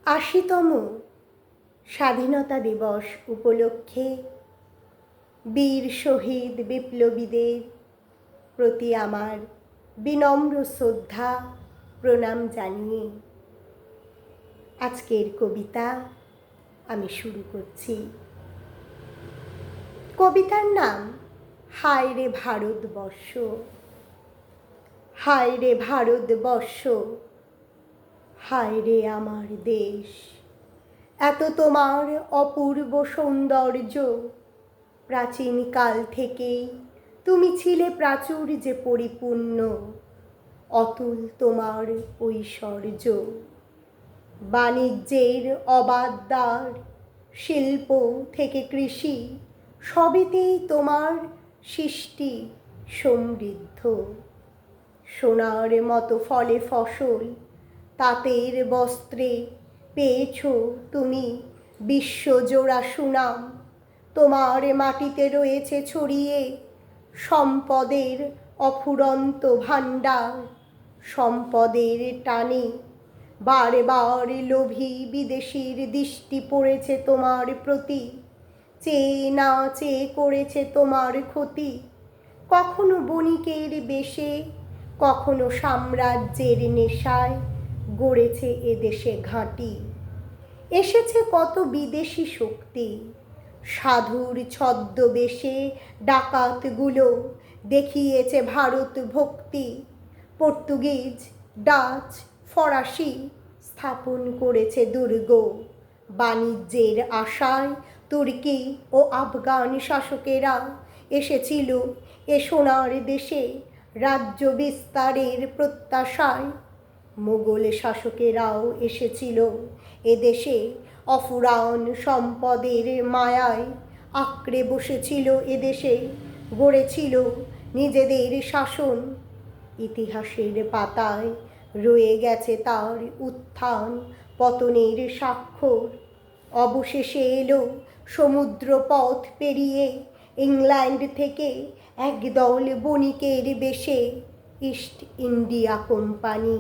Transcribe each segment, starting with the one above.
৮০তম স্বাধীনতা দিবস উপলক্ষে বীর শহীদ বিপ্লবীদের প্রতি আমার বিনম্র শ্রদ্ধা প্রণাম জানিয়ে আজকের কবিতা আমি শুরু করছি। কবিতার নাম হায় রে ভারতবর্ষ। হায় রে ভারতবর্ষ, হায় রে আমার দেশ। এত তোমার অপূর্ব সৌন্দর্য, প্রাচীন কাল থেকেই তুমি ছিলে প্রাচুর্যে পরিপূর্ণ। অতুল তোমার ঐশ্বর্য, বাণিজ্যের অবাধ দ্বার, শিল্প থেকে কৃষি সবেতেই তোমার সৃষ্টি সমৃদ্ধ। সোনার মতো ফলে ফসল, তাঁতের বস্ত্রে পেয়েছ তুমি বিশ্বজোড়া সুনাম। তোমার মাটিতে রয়েছে ছড়িয়ে সম্পদের অফুরন্ত ভাণ্ডার। সম্পদের টানে বারে বারে লোভী বিদেশির দৃষ্টি পড়েছে তোমার প্রতি। চেয়ে না চেয়ে করেছে তোমার ক্ষতি। কখনো বণিকের বেশে, কখনো সাম্রাজ্যের নেশায় গড়েছে এদেশে ঘাঁটি। এসেছে কত বিদেশি শক্তি, সাধুর ছদ্মবেশে ডাকাতগুলো দেখিয়েছে ভারত ভক্তি। পর্তুগিজ, ডাচ, ফরাসি স্থাপন করেছে দুর্গ। বাণিজ্যের আশায় তুর্কি ও আফগান শাসকেরা এসেছিল এ সোনার দেশে রাজ্য বিস্তারের প্রত্যাশায়। মোগল শাসকেরাও এসেছিল এদেশে অফুরান সম্পদের মায়ায়। আঁকড়ে বসেছিল এদেশে, গড়েছিল নিজেদের শাসন। ইতিহাসের পাতায় রয়ে গেছে তার উত্থান পতনের স্বাক্ষর। অবশেষে এলো সমুদ্র পথ পেরিয়ে ইংল্যান্ড থেকে একদল বণিকের বেশে ইস্ট ইন্ডিয়া কোম্পানি,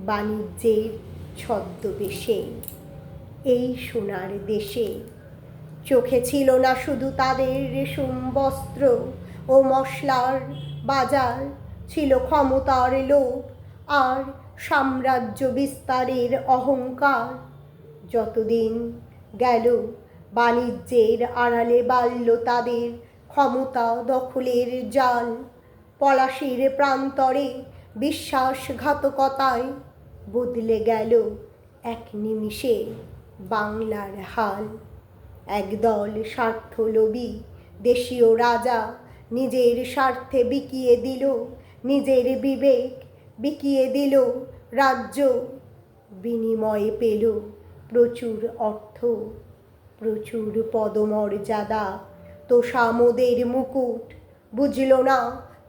বাণিজ্যের ছদ্মবেশে এই সোনার দেশে। চোখে ছিল না শুধু তাদের রেশম বস্ত্র ও মশলার বাজার, ছিল ক্ষমতার লোভ আর সাম্রাজ্য বিস্তারের অহংকার। যতদিন গেল বাণিজ্যের আড়ালে বাড়ল তাদের ক্ষমতা দখলের জাল। পলাশির প্রান্তরে বিশ্বাসঘাতকতায় বদলে গেল এক নিমিষে বাংলার হাল। একদল স্বার্থলোভী দেশীয় রাজা নিজের স্বার্থে বিকিয়ে দিল নিজের বিবেক, বিকিয়ে দিল রাজ্য। বিনিময়ে পেল প্রচুর অর্থ, প্রচুর পদমর্যাদা, তোষামোদের মুকুট। বুঝল না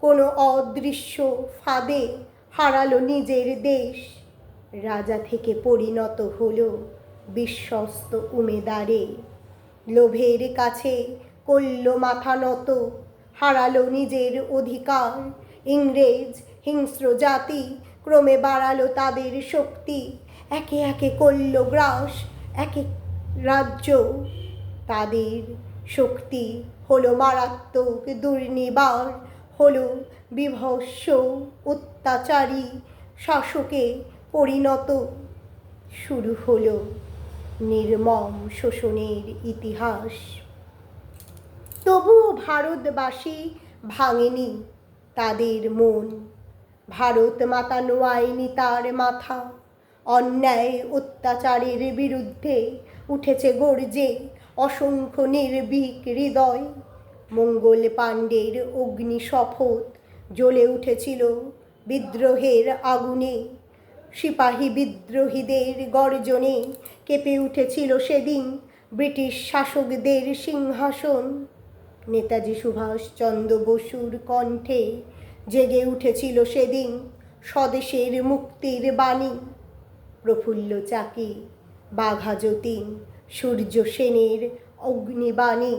কোনো অদৃশ্য ফাঁদে হারালো নিজের দেশ। রাজা থেকে পরিণত হলো বিশ্বস্ত উমেদারে। লোভের কাছে করল মাথা নত, হারালো নিজের অধিকার। ইংরেজ হিংস্র জাতি ক্রমে বাড়ালো তাদের শক্তি। একে একে করল গ্রাস এক এক রাজ্য। তাদের শক্তি হলো মারাত্মক দুর্নিবার, হলো বিভৎস অত্যাচারী শাসকে পরিণত। শুরু হলো নির্মম শোষণের ইতিহাস। তবুও ভারতবাসী ভাঙেনি তাদের মন। ভারত মাতা নোয়ায়নি তার মাথা। অন্যায় অত্যাচারের বিরুদ্ধে উঠেছে গর্জে অসংখ্য নির্ভীক হৃদয়। মঙ্গল পাণ্ডের অগ্নি শপথ জ্বলে উঠেছিল বিদ্রোহের আগুনে। সিপাহী বিদ্রোহীদের গর্জনে কেঁপে উঠেছিল সেদিন ব্রিটিশ শাসকদের সিংহাসন। নেতাজি সুভাষচন্দ্র বসুর কণ্ঠে জেগে উঠেছিল সেদিন স্বদেশের মুক্তির বাণী। প্রফুল্ল চাকি, বাঘা যতীন, সূর্য সেনের অগ্নিবাণী,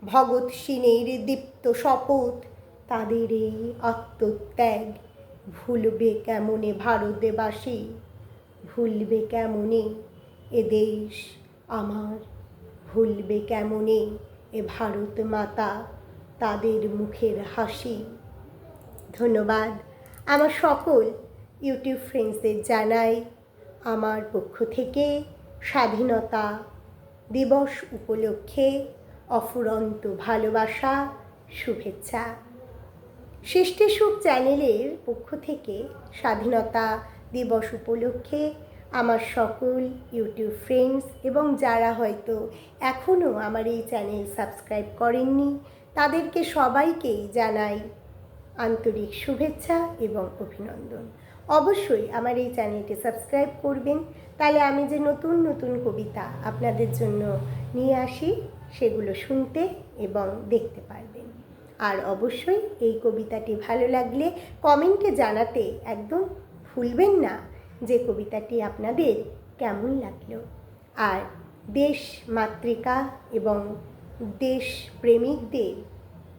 ভগৎ সিংয়ের দীপ্ত শপথ, তাদের এই আত্মত্যাগ ভুলবে কেমনে ভারতবাসী? ভুলবে কেমনে এ দেশ আমার ভুলবে কেমনে এ ভারত মাতা তাদের মুখের হাসি। ধন্যবাদ আমার সকল ইউটিউব ফ্রেন্ডসদের জানাই আমার পক্ষ থেকে স্বাধীনতা দিবস উপলক্ষে অফুরন্ত ভালোবাসা, শুভেচ্ছা। সৃষ্টি সুখ চ্যানেলের পক্ষ থেকে স্বাধীনতা দিবস উপলক্ষে আমার সকল ইউটিউব ফ্রেন্ডস এবং যারা হয়তো এখনও আমার এই চ্যানেল সাবস্ক্রাইব করেননি তাদেরকে সবাইকেই জানাই আন্তরিক শুভেচ্ছা এবং অভিনন্দন। অবশ্যই আমার এই চ্যানেলটি সাবস্ক্রাইব করবেন, তাহলে আমি যে নতুন নতুন কবিতা আপনাদের জন্য নিয়ে আসি সেগুলো শুনতে এবং দেখতে পারবেন। আর অবশ্যই এই কবিতাটি ভালো লাগলে কমেন্টে জানাতে একদম ভুলবেন না যে কবিতাটি আপনাদের কেমন লাগলো। আর দেশ মাতৃকা এবং দেশ প্রেমিকদের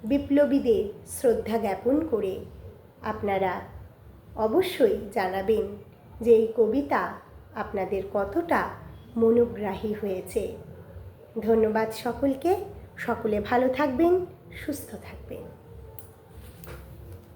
বিপ্লবীদের শ্রদ্ধা জ্ঞাপন করে আপনারা অবশ্যই জানাবেন যে এই কবিতা আপনাদের কতটা মনোগ্রাহী হয়েছে। ধন্যবাদ সকলকে, সকলে ভালো থাকবেন, সুস্থ থাকবেন।